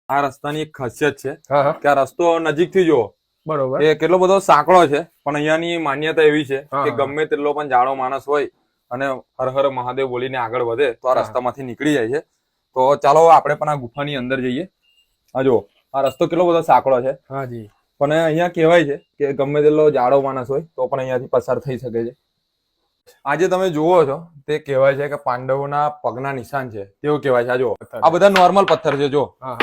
આ રસ્તાની એક ખાસિયત છે હા કે આ રસ્તો નજીકથી જુઓ બરોબર. એ કેટલો બધો સાંકડો છે, પણ અહીંયાની માન્યતા એવી છે હા, કે હા. ગમે તેટલો પણ જાડો માણસ હોય અને હર હર મહાદેવ બોલીને આગળ વધે તો આ હા. રસ્તામાંથી નીકળી જાય છે. તો ચાલો આપણે પણ આ ગુફાની અંદર જઈએ. આ જુઓ, આ રસ્તો કેટલો બધો સાંકડો છે, હા જી. પણ અહીંયા કહેવાય છે કે ગમે તેટલો જાડો માણસ હોય તો પણ અહીંયાથી પસાર થઈ શકે છે. આજે તમે જુઓ છો તે કહેવાય છે કે પાંડવોના પગના નિશાન છે તેવું કહેવાય છે. આ જુઓ, આ બધા નોર્મલ પથ્થર છે. જો હા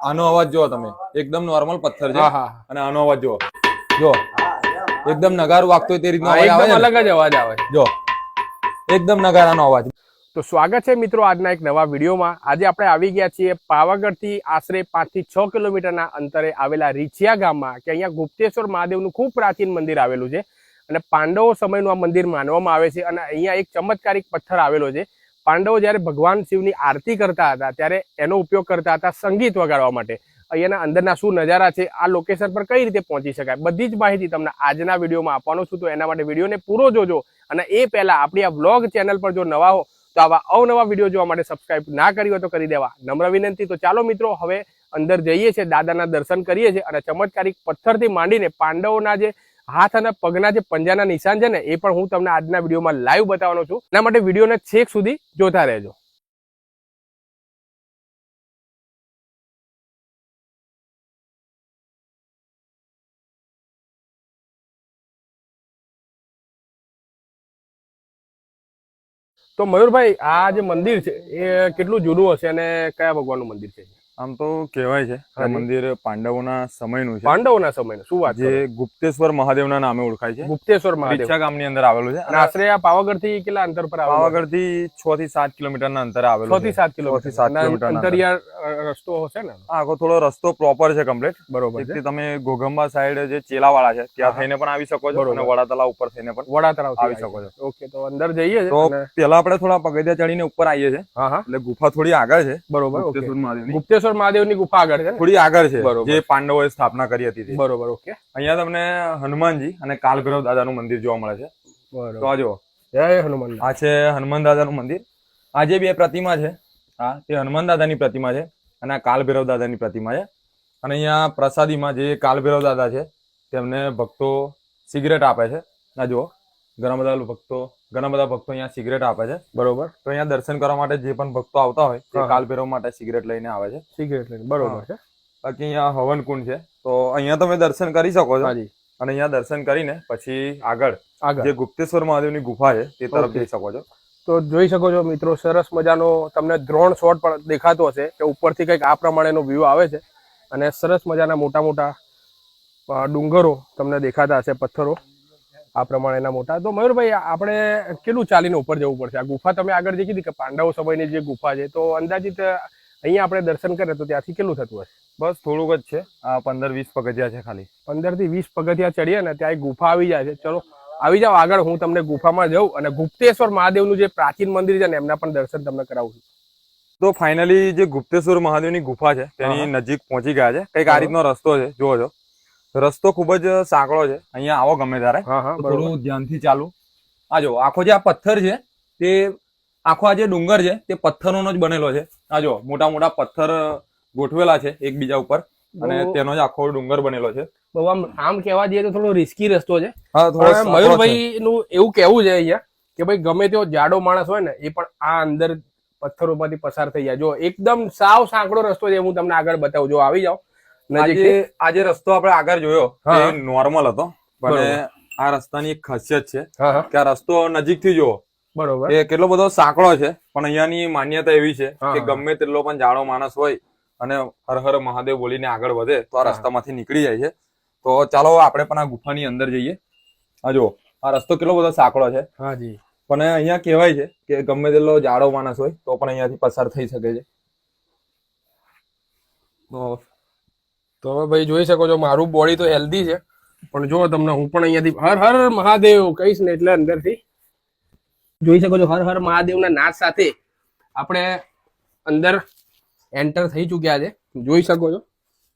આનો અવાજ જુઓ તમે, એકદમ નોર્મલ પથ્થર છે. હા હા. અને આનો અવાજ જુઓ, જો એકદમ નગારું વાગતો હોય તે રીતનો હા, અવાજ આવે એકદમ છે ને? અલગ જ અવાજ આવે છે. જો એકદમ નગારાનો અવાજ. તો સ્વાગત છે મિત્રો આજના એક નવા વિડીયોમાં. આજે આપણે આવી ગયા છીએ પાવાગઢથી આશરે 5 થી 6 કિલોમીટરના અંતરે આવેલા રીછિયા ગામમાં, કે અહીંયા ગુપ્તેશ્વર મહાદેવનું ખૂબ પ્રાચીન મંદિર આવેલું છે અને પાંડવો સમયનું આ મંદિર માનવામાં આવે છે. અને અહીંયા એક ચમત્કારિક પથ્થર આવેલો છે. પાંડવો જ્યારે ભગવાન શિવની આરતી કરતા હતા ત્યારે એનો ઉપયોગ કરતા હતા સંગીત વગાડવા માટે. અહીંયાના અંદરના શું નજારા છે, આ લોકેશન પર કઈ રીતે પહોંચી શકાય, બધી જ માહિતી તમને આજના વિડીયોમાં આપવાનો છું. તો એના માટે વિડીયોને પૂરો જોજો. અને એ પહેલા આપણી આ વ્લોગ ચેનલ પર જો નવા હો તો આવા અવનવા વિડીયો જોવા માટે સબસ્ક્રાઇબ ના કરી હોય તો કરી દેવા નમ્ર વિનંતી. તો ચાલો મિત્રો હવે અંદર જઈએ છીએ, દાદાના દર્શન કરીએ છીએ અને ચમત્કારિક પથ્થરથી માંડીને પાંડવોના જે હાથ અને પગના જે પંજાના નિશાન છે ને એ પણ હું તમને આજના વિડીયોમાં લાઈવ બતાવવાનો છું. એના માટે વિડીયોને છેક સુધી જોતા રહેજો. તો મયુરભાઈ, આ જે મંદિર છે એ કેટલું જૂનું હશે અને કયા ભગવાનનું મંદિર છે? આમ તો કહેવાય છે કે મંદિર પાંડવોના સમયનું છે. પાંડવોના સમયનું? શું વાત જે છે! ગુપ્તેશ્વર મહાદેવના નામે ઓળખાય છે. ગુપ્તેશ્વર મહાદેવ રીછા ગામની અંદર આવેલું છે. અને આશરે આ પાવાગઢથી કેટલા અંતર પર આવેલું? પાવાગઢથી 6 થી 7 કિલોમીટરના અંતરે આવેલું 6 થી 7 6 થી 7 કિલોમીટર કિલોમીટરના અંતરે. અંતરિયાળ રસ્તો હશે ને? આખો થોડો રસ્તો પ્રોપર છે, કમ્પ્લીટ. બરોબર છે. જેથી તમે ઘોઘંબા સાઈડ જે ચેલાવાળા છે ત્યાં થઈને પણ આવી શકો છો બરોબર. અને વડા તળાવ ઉપર થઈને પણ વડા તળાવથી આવી શકો છો. ઓકે, તો અંદર જઈએ છે. તો પેલા આપણે થોડા પગથિયા ચડીને ઉપર આવીએ છીએ. હા હા, એટલે ગુફા થોડી આગળ છે. બરોબર. ઓકે, ગુપ્તેશ્વર મહાદેવની ગુપ્તેશ્વર મહાદેવની ગુફા આગળ છે ને? થોડી આગળ છે, બરોબર. જે પાંડવોએ સ્થાપના કરી હતી તે. બરોબર. ઓકે, અહીંયા તમને હનુમાનજી અને કાલભૈરવ દાદાનું મંદિર જોવા મળે છે. બરોબર. તો આ જુઓ, જય હનુમાન. આ છે હનુમાન દાદાનું મંદિર. આ જે બે પ્રતિમા છે, હા, તે હનુમાન દાદાની પ્રતિમા છે અને આ કાલભૈરવ દાદાની પ્રતિમા છે. અને અહીંયા પ્રસાદીમાં જે કાલભૈરવ દાદા છે તેમને ભક્તો સિગરેટ આપે છે. આ જુઓ, ઘણા બધા ભક્તો અહીંયા સિગરેટ આપે છે. બરોબર. તો અહીંયા દર્શન કરવા માટે જે પણ ભક્તો આવતા હોય તે કાલભૈરવ માટે સિગરેટ લઈને આવે છે. સિગરેટ લઈને, બરોબર છે. બાકી અહીંયા હવન કુંડ છે, તો અહીંયા તમે દર્શન કરી શકો છો. હાજી. અને અહીંયા દર્શન કરીને પછી આગળ આગળ જે ગુપ્તેશ્વર મહાદેવની ગુફા છે તે તરફ જઈ શકો છો. તો જોઈ શકો છો મિત્રો, સરસ મજાનો તમને ડ્રોન શોટ પણ દેખાતો હશે કે ઉપરથી કંઈક આ પ્રમાણેનો વ્યૂ આવે છે અને સરસ મજાના મોટા મોટા ડુંગરો તમને દેખાતા હશે, પથ્થરો આ પ્રમાણેના મોટા. તો મયુરભાઈ, આપણે કેટલું ચાલીને ઉપર જવું પડશે? આ ગુફા તમે આગળ જે કીધી કે પાંડવો સમયની જે ગુફા છે, તો અંદાજિત અહીંયા આપણે દર્શન કરીએ તો ત્યાંથી કેટલું થતું હશે? બસ થોડુંક જ છે, આ 15-20 પગથિયા છે ખાલી. 15 થી 20 પગથિયા ચડીએ ને ત્યાં એક ગુફા આવી જાય છે. ચલો આવી જાઓ આગળ, હું તમને ગુફામાં જઉં અને ગુપ્તેશ્વર મહાદેવનું જે પ્રાચીન મંદિર છે ને એમના પણ દર્શન તમને કરાવું છું. તો ફાઇનલી જે ગુપ્તેશ્વર મહાદેવની ગુફા છે તેની નજીક પહોંચી ગયા છે. કંઈક આ રીતનો રસ્તો છે, જુઓ છો. રસ્તો ખૂબ જ સાંકડો છે. અહીંયા આવો ગમે ત્યારે, થોડું ધ્યાનથી ચાલુ. આ જો આખો જે આ પથ્થર છે તે આખો આ જે ડુંગર છે તે પથ્થરોનો જ બનેલો છે. આ જો મોટા મોટા પથ્થર ગોઠવેલા છે એકબીજા ઉપર અને તેનો જ આખો ડુંગર બનેલો છે. બહુ આમ કહેવા જઈએ તો થોડો રિસ્કી રસ્તો છે. હા, મયુરભાઈ નું એવું કેવું છે અહીંયા કે ભાઈ ગમે તેવો જાડો માણસ હોય ને એ પણ આ અંદર પથ્થરોમાંથી પસાર થઈ જાય. જો એકદમ સાવ સાંકડો રસ્તો છે, હું તમને આગળ બતાવું. જો આવી જાઓ નજીક. આ જે રસ્તો આપણે આગળ જોયો એ નોર્મલ હતો, પણ આ રસ્તાની એક ખાસિયત છે કે આ રસ્તો નજીકથી જુઓ, બરોબર, એ કેટલો બધો સાંકડો છે. પણ અહીંયાની માન્યતા એવી છે કે ગમે તેટલો પણ જાડો માણસ હોય અને હર હર મહાદેવ બોલીને આગળ વધે તો આ રસ્તામાંથી નીકળી જાય છે. તો ચાલો આપણે પણ આ ગુફાની અંદર જઈએ. આ જુઓ, આ રસ્તો કેટલો બધો સાંકડો છે. હાજી. પણ અહીંયા કહેવાય છે કે ગમે તેટલો જાડો માણસ હોય તો પણ અહીંયાથી પસાર થઈ શકે છે. તો હવે ભાઈ જોઈ શકો છો, મારું બોડી તો હેલ્ધી છે, પણ જો તમને હું પણ અહીંયાથી હર હર મહાદેવ કહીશ ને એટલે અંદરથી જોઈ શકો છો હર હર મહાદેવના નાદ સાથે આપણે અંદર એન્ટર થઈ ચુક્યા છે. જોઈ શકો છો,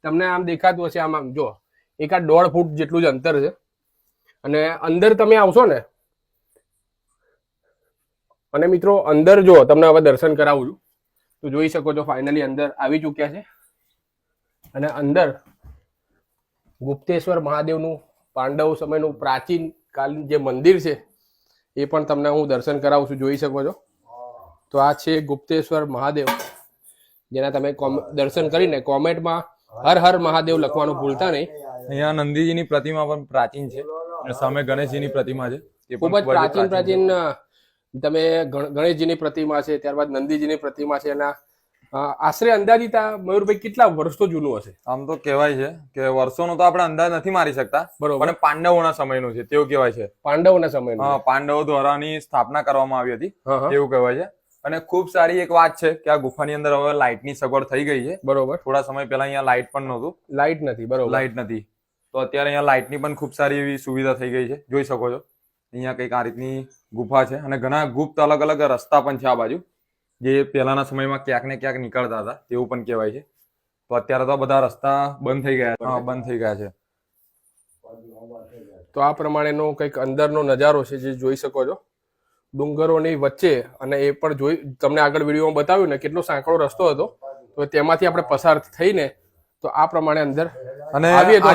તમને આમ દેખાતું હશે. આમ જો એક આ 1.5 ફૂટ જેટલું જ અંતર છે અને અંદર તમે આવશો ને, અને મિત્રો અંદર જો તમને હવે દર્શન કરાવું છું, તો તો જોઈ શકો છો ફાઇનલી અંદર આવી ચૂક્યા છે અને અંદર ગુપ્તેશ્વર મહાદેવનું પાંડવ સમયનું પ્રાચીન કાલીન જે મંદિર છે એ પણ તમને હું દર્શન કરાવું છું. જોઈ શકો છો તો આ છે ગુપ્તેશ્વર મહાદેવ, જેના તમે દર્શન કરીને કોમેન્ટમાં હર હર મહાદેવ લખવાનું ભૂલતા નહીં. અહીંયા નંદીજીની પ્રતિમા પણ પ્રાચીન છે અને સામે ગણેશજીની પ્રતિમા છે, એ ખૂબ જ પ્રાચીન તમે ગણેશજીની પ્રતિમા છે, ત્યારબાદ નંદીજીની પ્રતિમા છે. એના આશરે અંદાજિત આ મયુરભાઈ કેટલા વર્ષો જૂનું હશે? આમ તો કહેવાય છે કે વર્ષોનો તો આપણે અંદાજ નથી મારી શકતા, બરોબર, પણ પાંડવોના સમયનું છે તેવું કહેવાય છે. પાંડવોના સમયનું? હા, પાંડવો દ્વારાની સ્થાપના કરવામાં આવી હતી એવું કહેવાય છે. અને ખૂબ સારી એક વાત છે કે આ ગુફાની અંદર હવે લાઇટની સગવડ થઈ ગઈ છે. બરોબર. થોડા સમય પહેલા અહીંયા લાઇટ પણ નહોતું. લાઇટ નથી, બરોબર, લાઇટ નથી. તો અત્યારે અહીંયા લાઇટની પણ ખૂબ સારી એવી સુવિધા થઈ ગઈ છે. જોઈ શકો છો અહીંયા કંઈક આ રીતની ગુફા છે અને ઘણા ગુપ્ત અલગ અલગ રસ્તા પણ છે આ બાજુ, જે પહેલાના સમયમાં ક્યાંક ને ક્યાંક નીકળતા હતા તેવું પણ કહેવાય છે. તો અત્યારે તો બધા રસ્તા બંધ થઈ ગયા. હા, બંધ થઈ ગયા છે. તો આ પ્રમાણેનો કંઈક અંદરનો નજારો છે જે જોઈ શકો છો ડુંગરોની વચ્ચે. અને એ પણ જોઈ તમને આગળ વિડીયોમાં બતાવ્યું ને કેટલો સાંકડો રસ્તો હતો, તો તેમાંથી આપણે પસાર થઈને તો આ પ્રમાણે અંદર અને આવીએ તો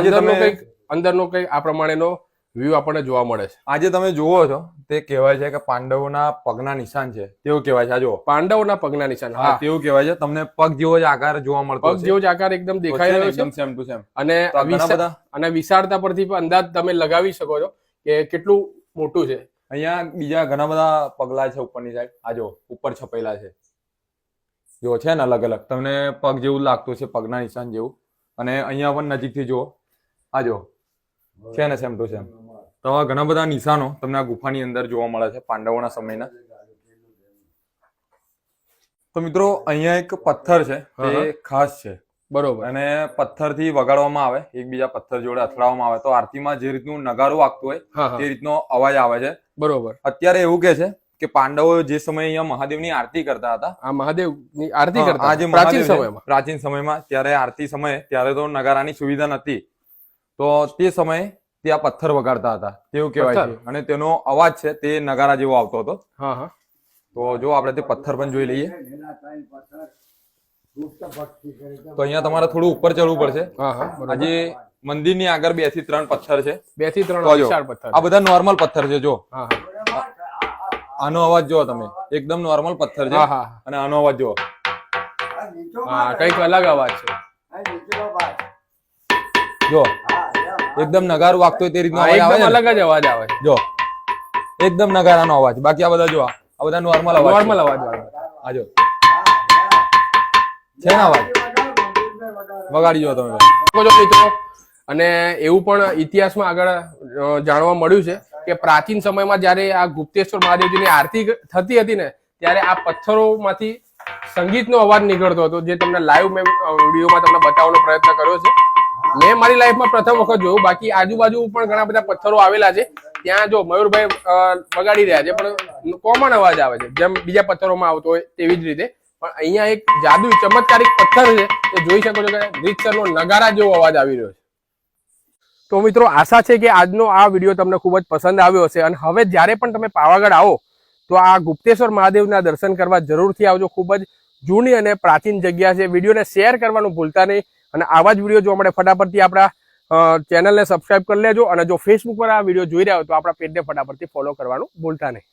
અંદરનો કંઈક આ પ્રમાણેનો વ્યૂ આપણને જોવા મળે છે. આજે તમે જુઓ છો તે કહેવાય છે કે પાંડવોના પગના નિશાન છે તેવું કહેવાય છે. આ જુઓ, પાંડવોના પગના નિશાન, હા તેવું કહેવાય છે. તમને પગ જેવો જ આકાર જોવા મળતો, પગ જેવો જ આકાર એકદમ દેખાઈ રહ્યો છે, સેમ ટુ સેમ. અને વિશાળતા પરથી પણ અંદાજ તમે લગાવી શકો છો કે કેટલું મોટું છે. અહીંયા બીજા ઘણા બધા પગલા છે ઉપરની સાઈડ. આ જો ઉપર છપાયેલા છે, જો છે ને અલગ અલગ, તમને પગ જેવું લાગતું છે, પગના નિશાન જેવું. અને અહીંયા પણ નજીકથી જુઓ, આ જો છે ને સેમ ટુ સેમ. તો આવા ઘણા બધા નિશાનો તમને આ ગુફાની અંદર જોવા મળે છે પાંડવોના સમયના. તો મિત્રો અહીંયા એક પથ્થર છે તે ખાસ છે, બરોબર, અને પથ્થરથી વગાડવામાં આવે, એકબીજા પથ્થર જોડે અથડાવવામાં આવે તો આરતીમાં જે રીતનું નગારું વાગતું હોય તે રીતનો અવાજ આવે છે. બરોબર. અત્યારે એવું કે છે કે પાંડવો જે સમયે અહીંયા મહાદેવની આરતી કરતા હતા, આ મહાદેવની આરતી કરતા આ જે પ્રાચીન સમયમાં, ત્યારે આરતી સમયે ત્યારે તો નગારાની સુવિધા નથી, તો તે સમયે ત્યાં પથ્થર વગાડતા હતા તેવું કહેવાય છે. અને તેનો અવાજ છે તે નગારા જેવો આવતો હતો. તો જો આપણે તે પથ્થર પણ જોઈ લઈએ. તો અહીંયા તમારે થોડું ઉપર ચડવું પડશે. આજે મંદિરની આગળ 2 થી 3 પથ્થર છે. 2 થી 3 વિશાળ પથ્થર. આ બધા નોર્મલ પથ્થર છે. જો આનો અવાજ જો તમે, એકદમ નોર્મલ પથ્થર છે. અને આનો અવાજ જો, કઈક અલગ અવાજ છે. જો એકદમ નગારું વાગતો હોય તે રીતનો અવાજ આવે, અલગ જ અવાજ આવે. જો એકદમ નગારાનો અવાજ. બાકી આ બધા જો, આ બધા નોર્મલ અવાજ. આ જો છે ને અવાજ, વગાડી જો તમે મિત્રો. અને એવું પણ ઇતિહાસમાં આગળ જાણવા મળ્યું છે કે પ્રાચીન સમયમાં જયારે આ ગુપ્તેશ્વર મહાદેવજીની આરતી થતી હતી ને, ત્યારે આ પથ્થરોમાંથી સંગીતનો અવાજ નીકળતો હતો, જે તમને લાઈવ મેં વિડીયોમાં તમને બતાવવાનો પ્રયત્ન કર્યો છે. મેં મારી લાઈફમાં પ્રથમ વખત જોયું. બાકી આજુબાજુ પણ ઘણા બધા પથ્થરો આવેલા છે. ત્યાં જો મયુરભાઈ વગાડી રહ્યા છે, પણ કોમન અવાજ આવે છે જેમ બીજા પથ્થરોમાં આવતો હોય તેવી જ રીતે. પણ અહીંયા એક જાદુ ચમત્કારિક પથ્થર છે, તે જોઈ શકો છો કે રીતસરનો નગારા જેવો અવાજ આવી રહ્યો છે. તો મિત્રો, આશા છે કે આજનો આ વિડીયો તમને ખૂબ જ પસંદ આવ્યો હશે. અને હવે જ્યારે પણ તમે પાવાગઢ આવો તો આ ગુપ્તેશ્વર મહાદેવના દર્શન કરવા જરૂરથી આવજો. ખૂબ જ જૂની અને પ્રાચીન જગ્યા છે. વિડીયોને શેર કરવાનું ભૂલતા નહીં. અને આવા જ વિડીયો જોવા માટે ફટાફટથી આપણા ચેનલને સબસ્ક્રાઇબ કરી લેજો. અને જો ફેસબુક પર આ વિડીયો જોઈ રહ્યા હોય તો આપણા પેજને ફટાફટથી ફોલો કરવાનું ભૂલતા નહીં.